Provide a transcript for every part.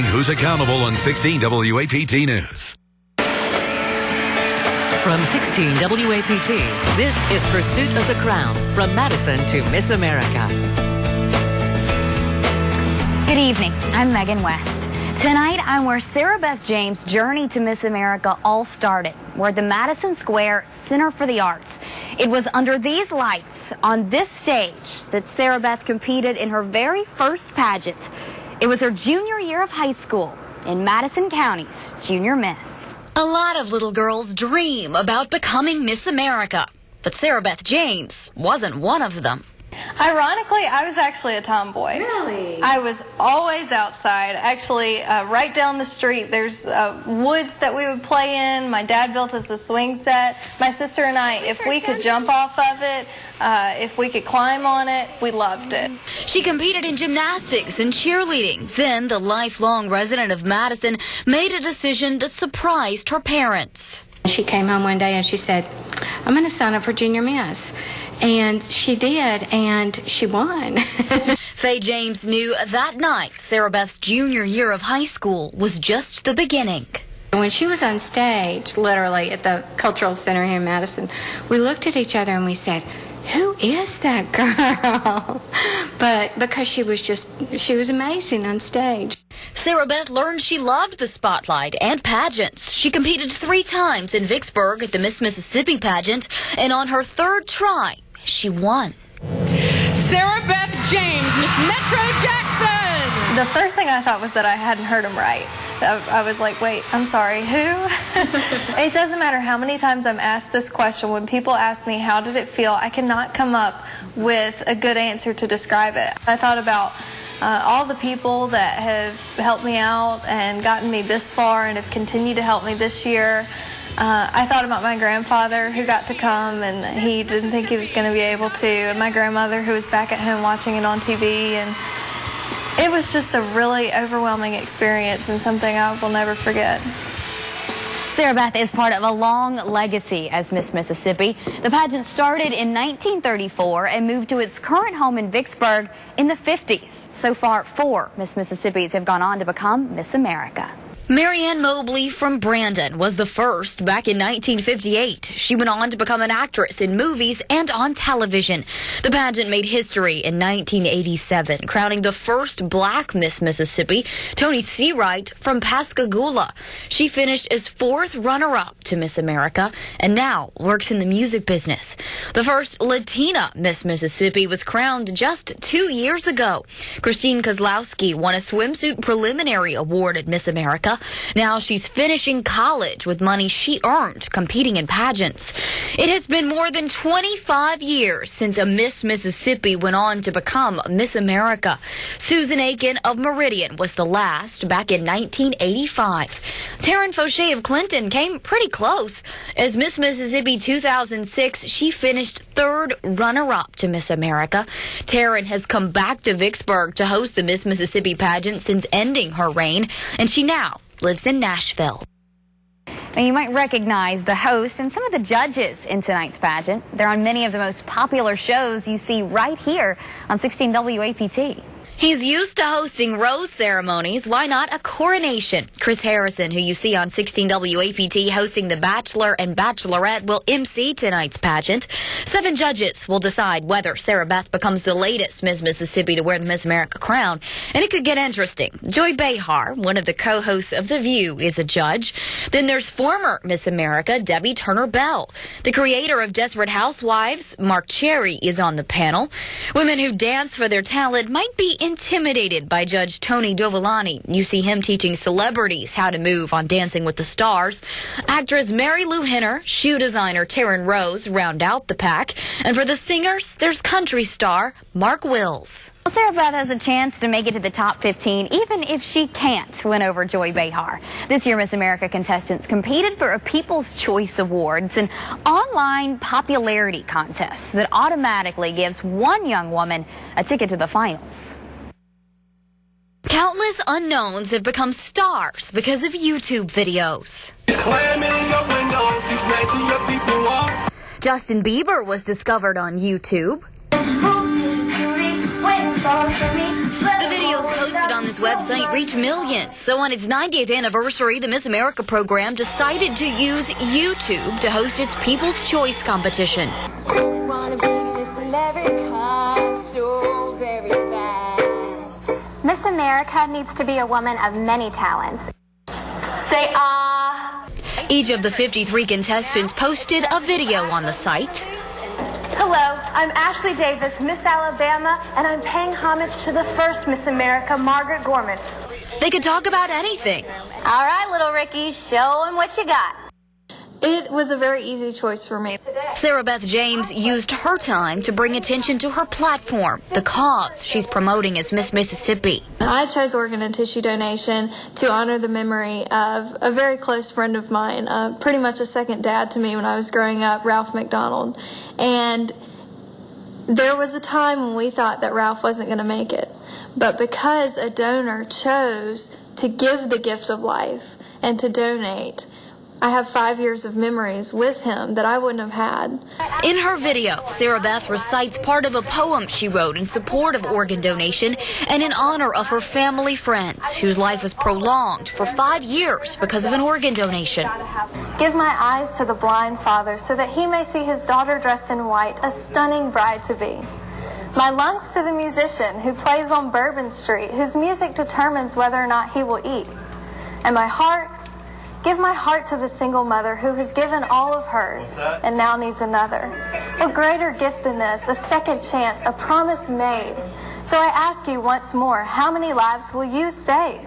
who's accountable on 16 WAPT News. From 16 WAPT, this is Pursuit of the Crown, from Madison to Miss America. Good evening. I'm Megan West. Tonight, I'm where Sarah Beth James' journey to Miss America all started. We're at the Madison Square Center for the Arts. It was under these lights, on this stage, that Sarah Beth competed in her very first pageant. It was her junior year of high school in Madison County's Junior Miss. A lot of little girls dream about becoming Miss America, but Sarah Beth James wasn't one of them. Ironically, I was actually a tomboy. Really? I was always outside. Actually, right down the street, there's woods that we would play in. My dad built us a swing set. My sister and I, if we could jump off of it, if we could climb on it, we loved it. She competed in gymnastics and cheerleading. Then the lifelong resident of Madison made a decision that surprised her parents. She came home one day and she said, I'm going to sign up for Junior Miss. And she did, and she won. Faye James knew that night Sarah Beth's junior year of high school was just the beginning. When she was on stage, literally at the Cultural Center here in Madison, we looked at each other and we said, who is that girl? But because she was amazing on stage. Sarah Beth learned she loved the spotlight and pageants. She competed 3 times in Vicksburg at the Miss Mississippi pageant, and on her 3rd try, she won. Sarah Beth James, Miss Metro Jackson. The first thing I thought was that I hadn't heard him right. I was like, wait, I'm sorry, who? It doesn't matter how many times I'm asked this question. When people ask me, how did it feel, I cannot come up with a good answer to describe it. I thought about all the people that have helped me out and gotten me this far and have continued to help me this year. I thought about my grandfather who got to come and he didn't think he was going to be able to, and my grandmother who was back at home watching it on TV, and it was just a really overwhelming experience and something I will never forget. Sarah Beth is part of a long legacy as Miss Mississippi. The pageant started in 1934 and moved to its current home in Vicksburg in the 50s. So far, 4 Miss Mississippis have gone on to become Miss America. Marianne Mobley from Brandon was the first back in 1958. She went on to become an actress in movies and on television. The pageant made history in 1987, crowning the first black Miss Mississippi, Toni Seawright from Pascagoula. She finished as 4th runner-up to Miss America and now works in the music business. The first Latina Miss Mississippi was crowned just 2 years ago. Christine Kozlowski won a swimsuit preliminary award at Miss America. Now she's finishing college with money she earned competing in pageants. It has been more than 25 years since a Miss Mississippi went on to become Miss America. Susan Aiken of Meridian was the last back in 1985. Taryn Fauché of Clinton came pretty close. As Miss Mississippi 2006, she finished 3rd runner-up to Miss America. Taryn has come back to Vicksburg to host the Miss Mississippi pageant since ending her reign, and she now lives in Nashville. Now, you might recognize the host and some of the judges in tonight's pageant. They're on many of the most popular shows you see right here on 16 WAPT. He's used to hosting rose ceremonies. Why not a coronation? Chris Harrison, who you see on 16 WAPT hosting The Bachelor and Bachelorette, will MC tonight's pageant. 7 judges will decide whether Sarah Beth becomes the latest Miss Mississippi to wear the Miss America crown. And it could get interesting. Joy Behar, one of the co-hosts of The View, is a judge. Then there's former Miss America, Debbie Turner Bell. The creator of Desperate Housewives, Mark Cherry, is on the panel. Women who dance for their talent might be intimidated by Judge Tony Dovolani. You see him teaching celebrities how to move on Dancing with the Stars. Actress Mary Lou Henner, shoe designer Taryn Rose round out the pack. And for the singers, there's country star Mark Wills. Well, Sarah Beth has a chance to make it to the top 15, even if she can't win over Joy Behar. This year, Miss America contestants competed for a People's Choice Award. It's an online popularity contest that automatically gives one young woman a ticket to the finals. Countless unknowns have become stars because of YouTube videos. Justin Bieber was discovered on YouTube. The videos posted on the America's website reached millions. So on its 90th anniversary, the Miss America program decided to use YouTube to host its People's Choice competition. Wanna be Miss America so very bad. Miss America needs to be a woman of many talents. Say ah. Each of the 53 contestants posted a video on the site. Hello, I'm Ashley Davis, Miss Alabama, and I'm paying homage to the first Miss America, Margaret Gorman. They could talk about anything. All right, little Ricky, show him what you got. It was a very easy choice for me. Sarah Beth James used her time to bring attention to her platform, the cause she's promoting as Miss Mississippi. I chose organ and tissue donation to honor the memory of a very close friend of mine, pretty much a second dad to me when I was growing up, Ralph McDonald. And there was a time when we thought that Ralph wasn't going to make it. But because a donor chose to give the gift of life and to donate, I have 5 years of memories with him that I wouldn't have had. In her video, Sarah Beth recites part of a poem she wrote in support of organ donation and in honor of her family friends whose life was prolonged for 5 years because of an organ donation. Give my eyes to the blind father so that he may see his daughter dressed in white, a stunning bride to be. My lungs to the musician who plays on Bourbon Street, whose music determines whether or not he will eat. And my heart, give my heart to the single mother who has given all of hers and now needs another. What greater gift than this, a second chance, a promise made. So I ask you once more, how many lives will you save?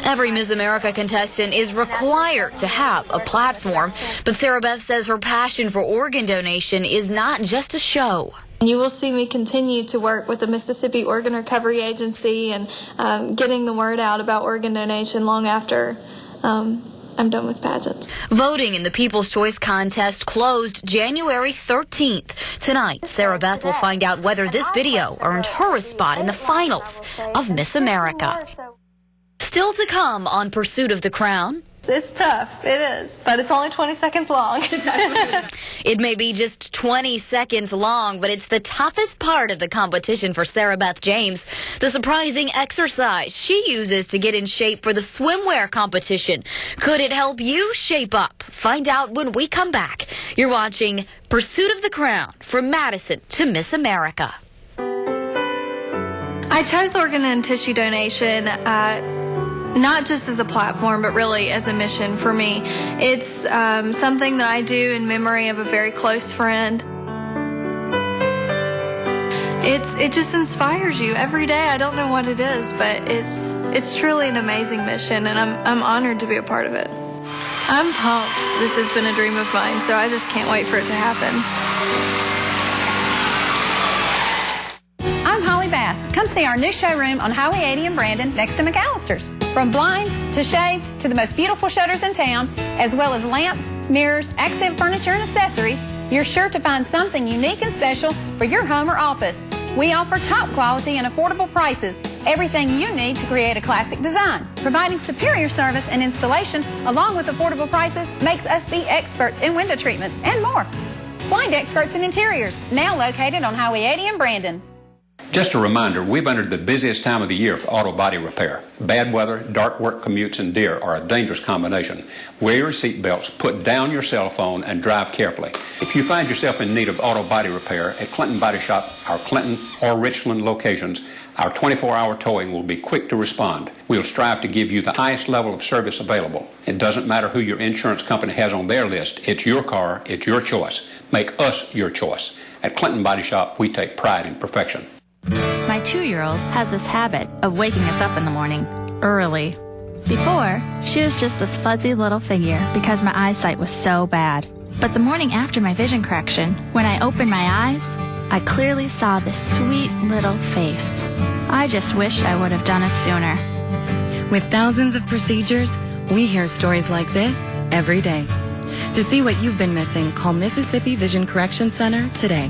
Every Miss America contestant is required to have a platform, but Sarah Beth says her passion for organ donation is not just a show. You will see me continue to work with the Mississippi Organ Recovery Agency and getting the word out about organ donation long after I'm done with pageants. Voting in the People's Choice contest closed January 13th. Tonight, Sarah Beth will find out whether this video earned her a spot in the finals of Miss America. Still to come on Pursuit of the Crown. It's tough, it is, but it's only 20 seconds long. It may be just 20 seconds long, but it's the toughest part of the competition for Sarah Beth James, the surprising exercise she uses to get in shape for the swimwear competition. Could it help you shape up? Find out when we come back. You're watching Pursuit of the Crown from Madison to Miss America. I chose organ and tissue donation not just as a platform, but really as a mission for me. It's something that I do in memory of a very close friend. It just inspires you every day. I don't know what it is, but it's truly an amazing mission, and I'm honored to be a part of it. I'm pumped. This has been a dream of mine, so I just can't wait for it to happen. I'm Holly Bass. Come see our new showroom on Highway 80 in Brandon next to McAllister's. From blinds to shades to the most beautiful shutters in town, as well as lamps, mirrors, accent furniture, and accessories, you're sure to find something unique and special for your home or office. We offer top quality and affordable prices, everything you need to create a classic design. Providing superior service and installation along with affordable prices makes us the experts in window treatments and more. Blind experts in interiors, now located on Highway 80 in Brandon. Just a reminder, we've entered the busiest time of the year for auto body repair. Bad weather, dark work commutes, and deer are a dangerous combination. Wear your seat belts, put down your cell phone, and drive carefully. If you find yourself in need of auto body repair at Clinton Body Shop, our Clinton or Richland locations, our 24-hour towing will be quick to respond. We'll strive to give you the highest level of service available. It doesn't matter who your insurance company has on their list. It's your car. It's your choice. Make us your choice. At Clinton Body Shop, we take pride in perfection. My 2-year-old has this habit of waking us up in the morning, early. Before, she was just this fuzzy little figure because my eyesight was so bad. But the morning after my vision correction, when I opened my eyes, I clearly saw this sweet little face. I just wish I would have done it sooner. With thousands of procedures, we hear stories like this every day. To see what you've been missing, call Mississippi Vision Correction Center today.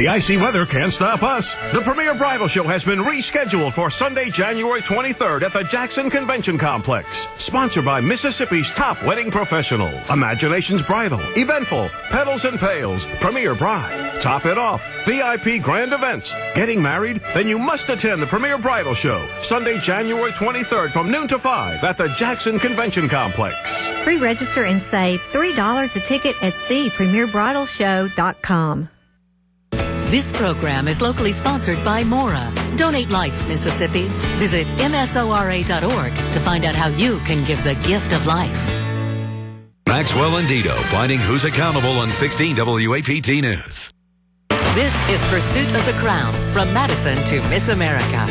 The icy weather can't stop us. The Premier Bridal Show has been rescheduled for Sunday, January 23rd at the Jackson Convention Complex. Sponsored by Mississippi's top wedding professionals. Imaginations Bridal, Eventful, Petals and Pails, Premier Bride. Top it off, VIP grand events. Getting married? Then you must attend the Premier Bridal Show. Sunday, January 23rd from noon to 5 at the Jackson Convention Complex. Pre-register and save $3 a ticket at thepremierbridalshow.com. This program is locally sponsored by Mora. Donate Life, Mississippi. Visit msora.org to find out how you can give the gift of life. Maxwell and Dito finding who's accountable on 16 WAPT News. This is Pursuit of the Crown from Madison to Miss America.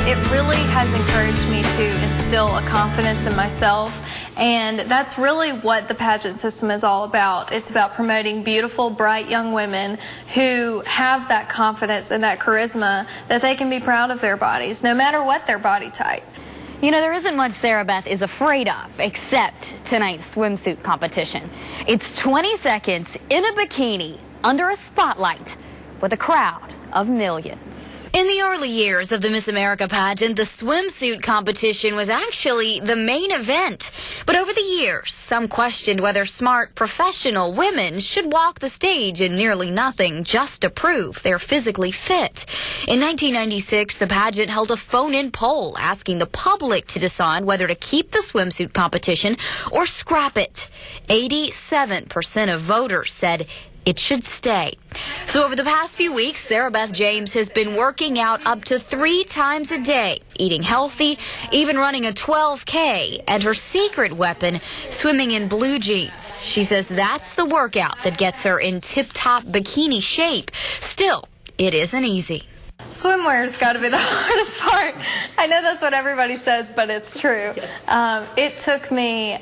It really has encouraged me to instill a confidence in myself. And that's really what the pageant system is all about. It's about promoting beautiful, bright young women who have that confidence and that charisma that they can be proud of their bodies, no matter what their body type. You know, there isn't much Sarah Beth is afraid of except tonight's swimsuit competition. It's 20 seconds in a bikini under a spotlight with a crowd of millions. In the early years of the Miss America pageant, the swimsuit competition was actually the main event. But over the years, some questioned whether smart, professional women should walk the stage in nearly nothing just to prove they're physically fit. In 1996, the pageant held a phone-in poll asking the public to decide whether to keep the swimsuit competition or scrap it. 87% of voters said it should stay. So over the past few weeks, Sarah Beth James has been working out up to 3 times a day, eating healthy, even running a 12K, and her secret weapon, swimming in blue jeans. She says that's the workout that gets her in tip-top bikini shape. Still, it isn't easy. Swimwear's got to be the hardest part. I know that's what everybody says, but it's true. It took me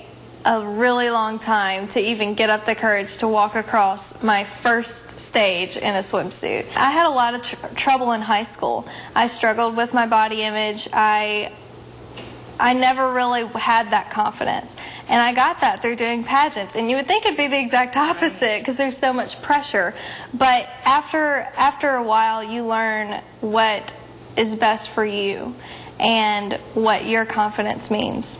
a really long time to even get up the courage to walk across my first stage in a swimsuit. I had a lot of trouble in high school. I struggled with my body image. I never really had that confidence. And I got that through doing pageants. And you would think it'd be the exact opposite because there's so much pressure. But after a while, you learn what is best for you and what your confidence means.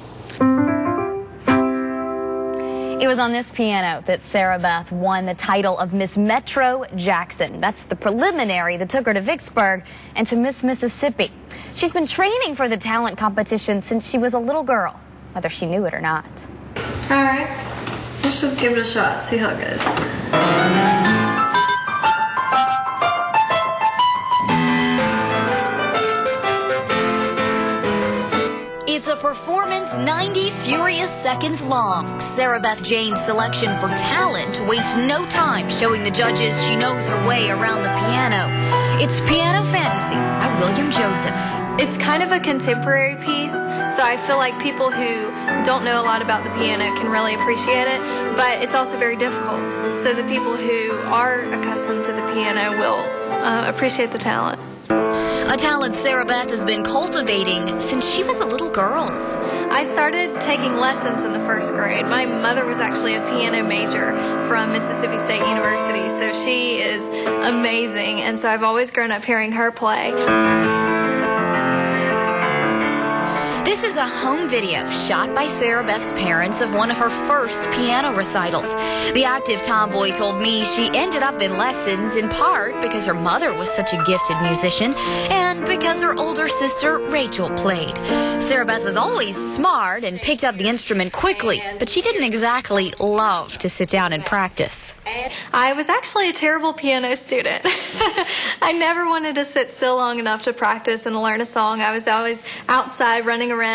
It was on this piano that Sarah Beth won the title of Miss Metro Jackson. That's the preliminary that took her to Vicksburg and to Miss Mississippi. She's been training for the talent competition since she was a little girl, whether she knew it or not. All right, let's just give it a shot, see how it goes. It's a performance 90 furious seconds long. Sarah Beth James' selection for talent wastes no time showing the judges she knows her way around the piano. It's Piano Fantasy by William Joseph. It's kind of a contemporary piece, so I feel like people who don't know a lot about the piano can really appreciate it, but it's also very difficult. So the people who are accustomed to the piano will appreciate the talent. A talent Sarah Beth has been cultivating since she was a little girl. I started taking lessons in the 1st grade. My mother was actually a piano major from Mississippi State University, so she is amazing, and so I've always grown up hearing her play. This is a home video shot by Sarah Beth's parents of one of her first piano recitals. The active tomboy told me she ended up in lessons in part because her mother was such a gifted musician and because her older sister Rachel played. Sarah Beth was always smart and picked up the instrument quickly, but she didn't exactly love to sit down and practice. I was actually a terrible piano student. I never wanted to sit still long enough to practice and learn a song. I was always outside running around.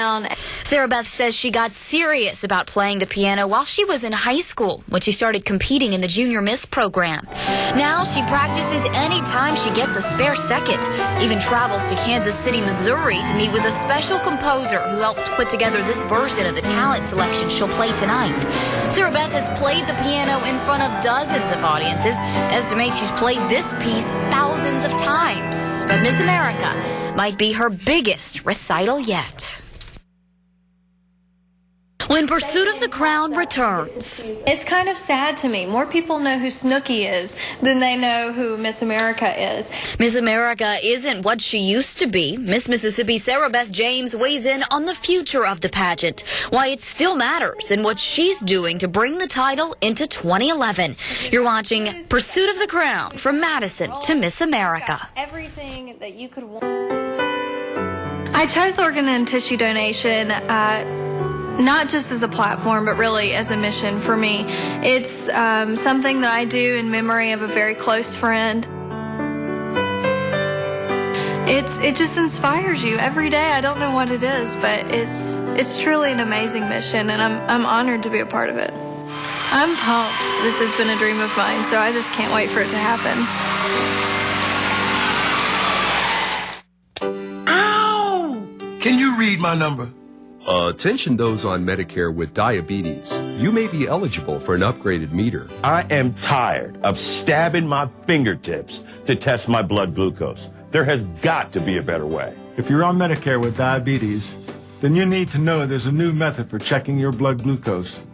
Sarah Beth says she got serious about playing the piano while she was in high school when she started competing in the Junior Miss program. Now she practices anytime she gets a spare second, even travels to Kansas City, Missouri to meet with a special composer who helped put together this version of the talent selection she'll play tonight. Sarah Beth has played the piano in front of dozens of audiences. Estimates she's played this piece thousands of times. But Miss America might be her biggest recital yet. when Pursuit of the Crown returns. It's kind of sad to me. More people know who Snooki is than they know who Miss America is. Miss America isn't what she used to be. Miss Mississippi Sarah Beth James weighs in on the future of the pageant, why it still matters, and what she's doing to bring the title into 2011. You're watching Pursuit of the Crown from Madison to Miss America. Everything that you could want. I chose organ and tissue donation not just as a platform, but really as a mission for me. It's something that I do in memory of a very close friend. It just inspires you every day. I don't know what it is, but it's truly an amazing mission, and I'm honored to be a part of it. I'm pumped. This has been a dream of mine, so I just can't wait for it to happen. Can you read my number? Attention those on Medicare with diabetes. You may be eligible for an upgraded meter. I am tired of stabbing my fingertips to test my blood glucose. There has got to be a better way. If you're on Medicare with diabetes, then you need to know there's a new method for checking your blood glucose.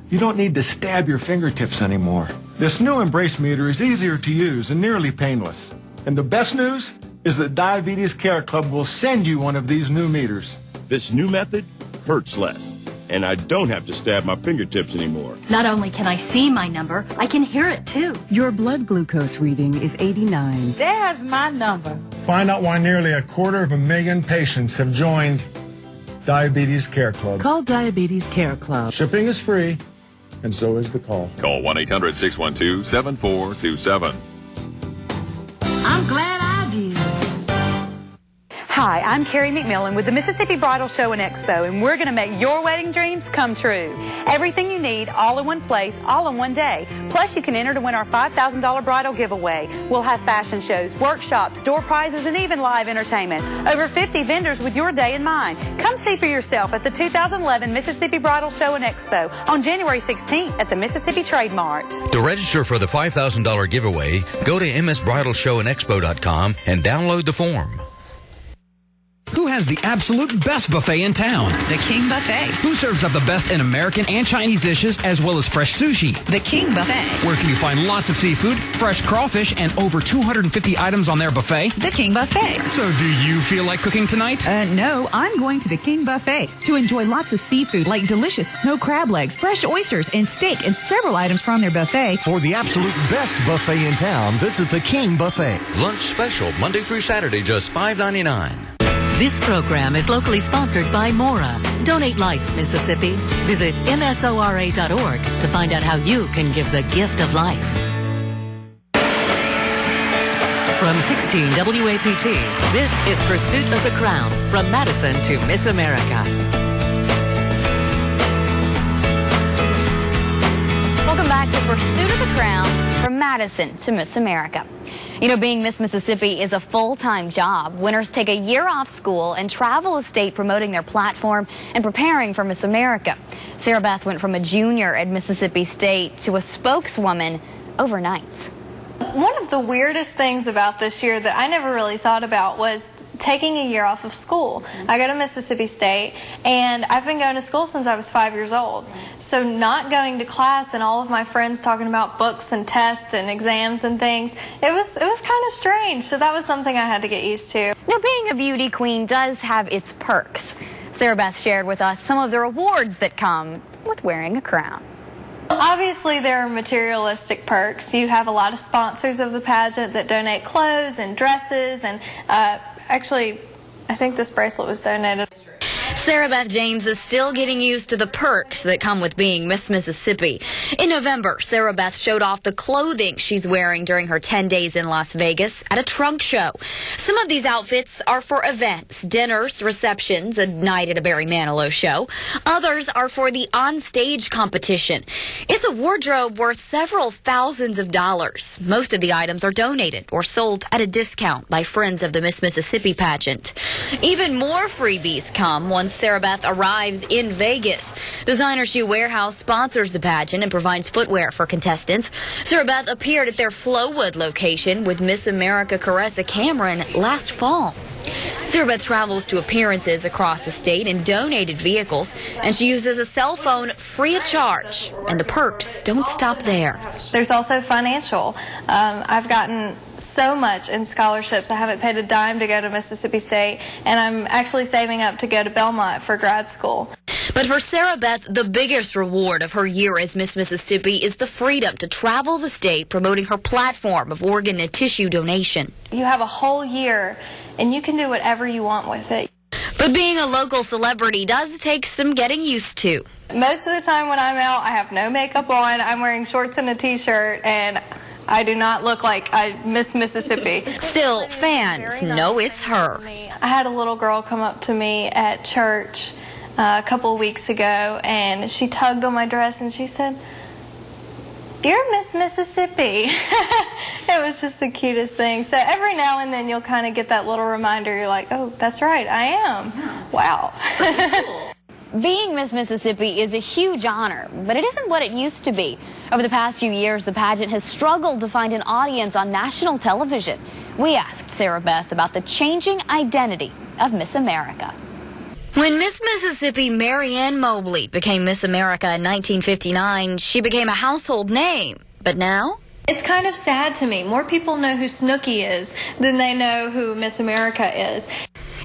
You don't need to stab your fingertips anymore. This new Embrace meter is easier to use and nearly painless. And the best news is that Diabetes Care Club will send you one of these new meters. This new method hurts less, and I don't have to stab my fingertips anymore. Not only can I see my number, I can hear it too. Your blood glucose reading is 89. There's my number. Find out why nearly 250,000 patients have joined Diabetes Care Club. Call Diabetes Care Club. Shipping is free, and so is the call. Call 1-800-612-7427. I'm glad I did. Hi, I'm Carrie McMillan with the Mississippi Bridal Show and Expo, and we're going to make your wedding dreams come true. Everything you need, all in one place, all in one day. Plus, you can enter to win our $5,000 bridal giveaway. We'll have fashion shows, workshops, door prizes, and even live entertainment. Over 50 vendors with your day in mind. Come see for yourself at the 2011 Mississippi Bridal Show and Expo on January 16th at the Mississippi Trade Mart. To register for the $5,000 giveaway, go to msbridalshowandexpo.com and download the form. Who has the absolute best buffet in town? The King Buffet. Who serves up the best in American and Chinese dishes as well as fresh sushi? The King Buffet. Where can you find lots of seafood, fresh crawfish, and over 250 items on their buffet? The King Buffet. So do you feel like cooking tonight? No, I'm going to the King Buffet to enjoy lots of seafood like delicious snow crab legs, fresh oysters, and steak, and several items from their buffet. For the absolute best buffet in town, visit the King Buffet. Lunch special Monday through Saturday, just $5.99. This program is locally sponsored by Mora. Donate Life, Mississippi. Visit msora.org to find out how you can give the gift of life. From 16 WAPT, this is Pursuit of the Crown from Madison to Miss America. Welcome back to Pursuit of the Crown from Madison to Miss America. You know, being Miss Mississippi is a full-time job. Winners take a year off school and travel a state promoting their platform and preparing for Miss America. Sarah Beth went from a junior at Mississippi State to a spokeswoman overnight. One of the weirdest things about this year that I never really thought about was taking a year off of school. I go to Mississippi State, and I've been going to school since I was 5 years old. So not going to class and all of my friends talking about books and tests and exams and things, it was kind of strange. So that was something I had to get used to. Now, being a beauty queen does have its perks. Sarah Beth shared with us some of the rewards that come with wearing a crown. Obviously, there are materialistic perks. You have a lot of sponsors of the pageant that donate clothes and dresses, and actually, I think this bracelet was donated. Sarah Beth James is still getting used to the perks that come with being Miss Mississippi. In November, Sarah Beth showed off the clothing she's wearing during her 10 days in Las Vegas at a trunk show. Some of these outfits are for events, dinners, receptions, a night at a Barry Manilow show. Others are for the on-stage competition. It's a wardrobe worth several thousands of dollars. Most of the items are donated or sold at a discount by friends of the Miss Mississippi pageant. Even more freebies come once Sarah Beth arrives in Vegas. Designer Shoe Warehouse sponsors the pageant and provides footwear for contestants. Sarah Beth appeared at their Flowood location with Miss America Caressa Cameron last fall. Sarah Beth travels to appearances across the state in donated vehicles, and she uses a cell phone free of charge. And the perks don't stop there. There's also financial. I've gotten so much in scholarships. I haven't paid a dime to go to Mississippi State, and I'm actually saving up to go to Belmont for grad school. But for Sarah Beth, the biggest reward of her year as Miss Mississippi is the freedom to travel the state promoting her platform of organ and tissue donation. You have a whole year, and you can do whatever you want with it. But being a local celebrity does take some getting used to. Most of the time when I'm out, I have no makeup on. I'm wearing shorts and a t-shirt, and I do not look like I miss Mississippi. Still, fans know it's her. I had a little girl come up to me at church a couple of weeks ago, and she tugged on my dress and she said, "You're Miss Mississippi." It was just the cutest thing. So every now and then you'll kind of get that little reminder. You're like, oh, that's right, I am. Wow. Being Miss Mississippi is a huge honor, but it isn't what it used to be. Over the past few years, the pageant has struggled to find an audience on national television. We asked Sarah Beth about the changing identity of Miss America. When Miss Mississippi Marianne Mobley became Miss America in 1959, she became a household name. But now? It's kind of sad to me. More people know who Snooki is than they know who Miss America is.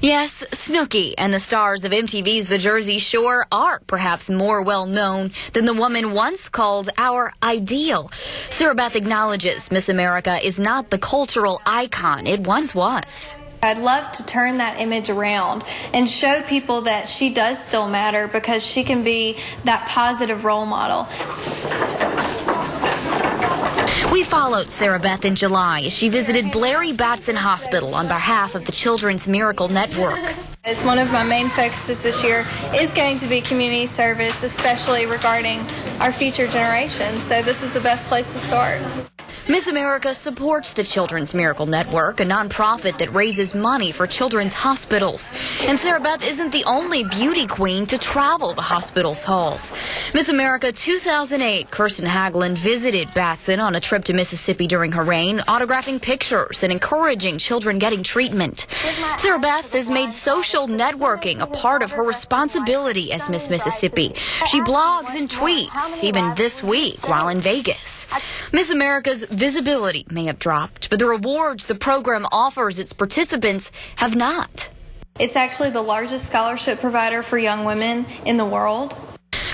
Yes, Snooki and the stars of MTV's The Jersey Shore are perhaps more well-known than the woman once called our ideal. Sarah Beth acknowledges Miss America is not the cultural icon it once was. I'd love to turn that image around and show people that she does still matter because she can be that positive role model. We followed Sarah Beth in July as she visited Blairy Batson Hospital on behalf of the Children's Miracle Network. As one of my main focuses this year is going to be community service, especially regarding our future generations. So this is the best place to start. Miss America supports the Children's Miracle Network, a nonprofit that raises money for children's hospitals. And Sarah Beth isn't the only beauty queen to travel the hospital's halls. Miss America 2008, Kirsten Haglund visited Batson on a trip to Mississippi during her reign, autographing pictures and encouraging children getting treatment. Sarah Beth has made social networking a part of her responsibility as Miss Mississippi. She blogs and tweets, even this week while in Vegas. Miss America's visibility may have dropped, but the rewards the program offers its participants have not. It's actually the largest scholarship provider for young women in the world.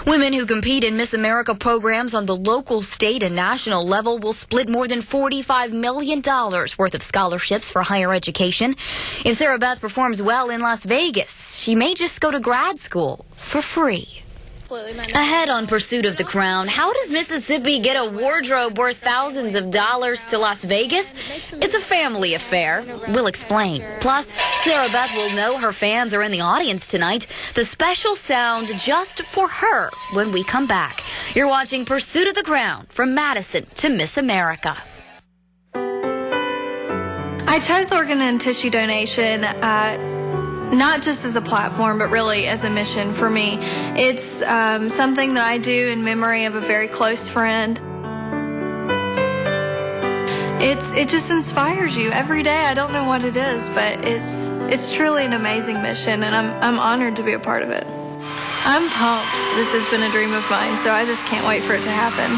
Women who compete in Miss America programs on the local, state, and national level will split more than $45 million worth of scholarships for higher education. If Sarah Beth performs well in Las Vegas, she may just go to grad school for free. Ahead on Pursuit of the Crown, how does Mississippi get a wardrobe worth thousands of dollars to Las Vegas? It's a family affair. We'll explain. Plus, Sarah Beth will know her fans are in the audience tonight. The special sound just for her when we come back. You're watching Pursuit of the Crown from Madison to Miss America. I chose organ and tissue donation not just as a platform, but really as a mission for me. It's something that I do in memory of a very close friend. It just inspires you every day. I don't know what it is, but it's truly an amazing mission, and I'm honored to be a part of it. I'm pumped. This has been a dream of mine, so I just can't wait for it to happen.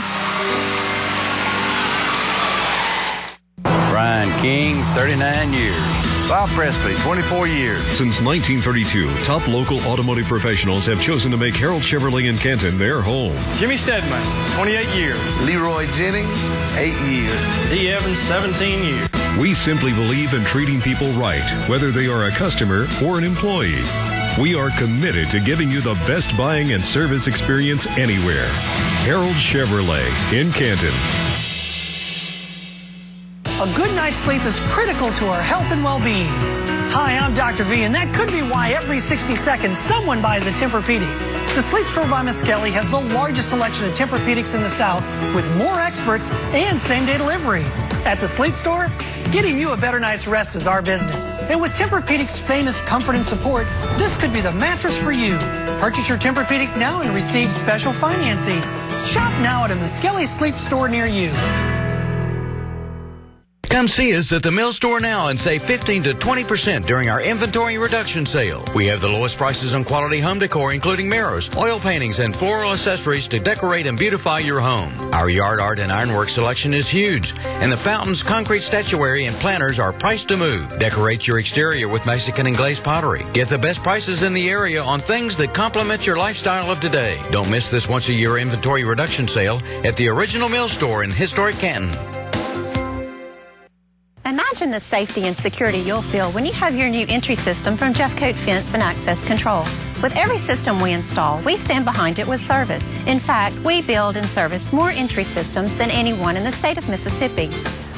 Brian King, 39 years. Bob Presley, 24 years. Since 1932, top local automotive professionals have chosen to make Harold Chevrolet in Canton their home. Jimmy Stedman, 28 years. Leroy Jennings, 8 years. D. Evans, 17 years. We simply believe in treating people right, whether they are a customer or an employee. We are committed to giving you the best buying and service experience anywhere. Harold Chevrolet in Canton. A good night's sleep is critical to our health and well-being. Hi, I'm Dr. V, and that could be why every 60 seconds someone buys a Tempur-Pedic. The Sleep Store by Miss Kelly has the largest selection of Tempur-Pedics in the South, with more experts and same-day delivery. At the Sleep Store, getting you a better night's rest is our business. And with Tempur-Pedic's famous comfort and support, this could be the mattress for you. Purchase your Tempur-Pedic now and receive special financing. Shop now at a Miss Kelly Sleep Store near you. Come see us at the Mill Store now and save 15 to 20% during our inventory reduction sale. We have the lowest prices on quality home decor, including mirrors, oil paintings, and floral accessories to decorate and beautify your home. Our yard art and ironwork selection is huge, and the fountains, concrete statuary, and planters are priced to move. Decorate your exterior with Mexican and glazed pottery. Get the best prices in the area on things that complement your lifestyle of today. Don't miss this once-a-year inventory reduction sale at the original Mill Store in historic Canton. Imagine the safety and security you'll feel when you have your new entry system from Jeffcoat Fence and Access Control. With every system we install, we stand behind it with service. In fact, we build and service more entry systems than anyone in the state of Mississippi.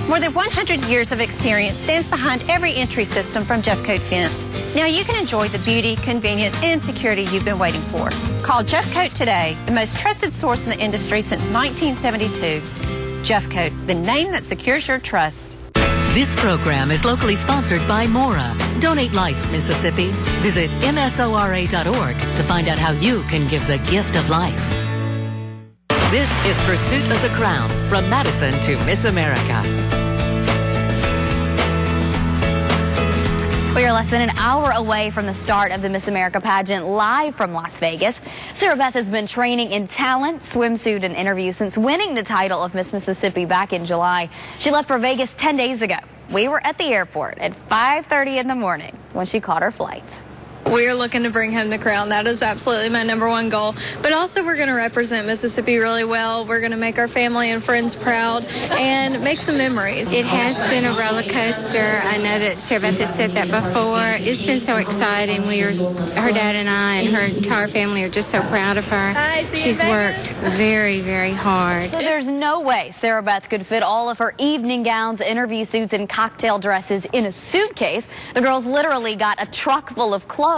More than 100 years of experience stands behind every entry system from Jeffcoat Fence. Now you can enjoy the beauty, convenience, and security you've been waiting for. Call Jeffcoat today, the most trusted source in the industry since 1972. Jeffcoat, the name that secures your trust. This program is locally sponsored by Mora. Donate Life, Mississippi. Visit msora.org to find out how you can give the gift of life. This is Pursuit of the Crown, from Madison to Miss America. We are less than an hour away from the start of the Miss America pageant, live from Las Vegas. Sarah Beth has been training in talent, swimsuit, and interview since winning the title of Miss Mississippi back in July. She left for Vegas 10 days ago. We were at the airport at 5:30 in the morning when she caught her flight. We are looking to bring home the crown. That is absolutely my #1 goal. But also we're going to represent Mississippi really well. We're going to make our family and friends proud and make some memories. It has been a roller coaster. I know that Sarah Beth has said that before. It's been so exciting. Her dad and I and her entire family are just so proud of her. She's worked very, very hard. So there's no way Sarah Beth could fit all of her evening gowns, interview suits, and cocktail dresses in a suitcase. The girls literally got a truck full of clothes.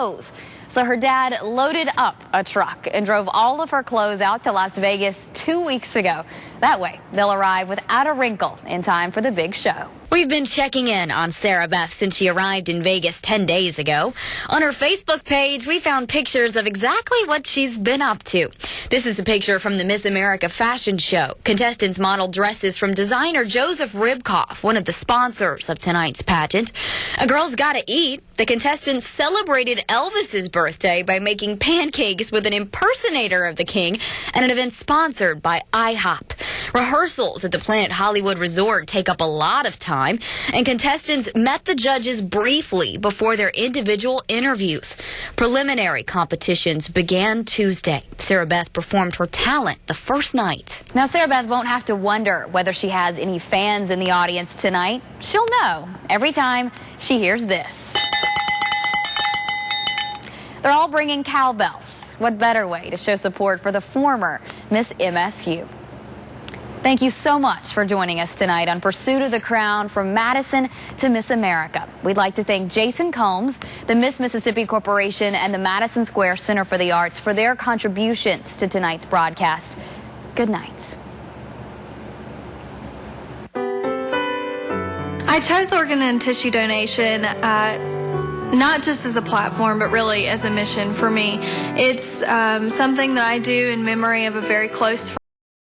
So her dad loaded up a truck and drove all of her clothes out to Las Vegas 2 weeks ago. That way, they'll arrive without a wrinkle in time for the big show. We've been checking in on Sarah Beth since she arrived in Vegas 10 days ago. On her Facebook page, we found pictures of exactly what she's been up to. This is a picture from the Miss America fashion show. Contestants modeled dresses from designer Joseph Ribkoff, one of the sponsors of tonight's pageant. A girl's gotta eat. The contestants celebrated Elvis's birthday by making pancakes with an impersonator of the king at an event sponsored by IHOP. Rehearsals at the Planet Hollywood Resort take up a lot of time, and contestants met the judges briefly before their individual interviews. Preliminary competitions began Tuesday. Sarah Beth performed her talent the first night. Now, Sarah Beth won't have to wonder whether she has any fans in the audience tonight. She'll know every time she hears this. They're all bringing cowbells. What better way to show support for the former Miss MSU? Thank you so much for joining us tonight on Pursuit of the Crown, from Madison to Miss America. We'd like to thank Jason Combs, the Miss Mississippi Corporation, and the Madison Square Center for the Arts for their contributions to tonight's broadcast. Good night. I chose organ and tissue donation not just as a platform, but really as a mission for me. It's something that I do in memory of a very close friend.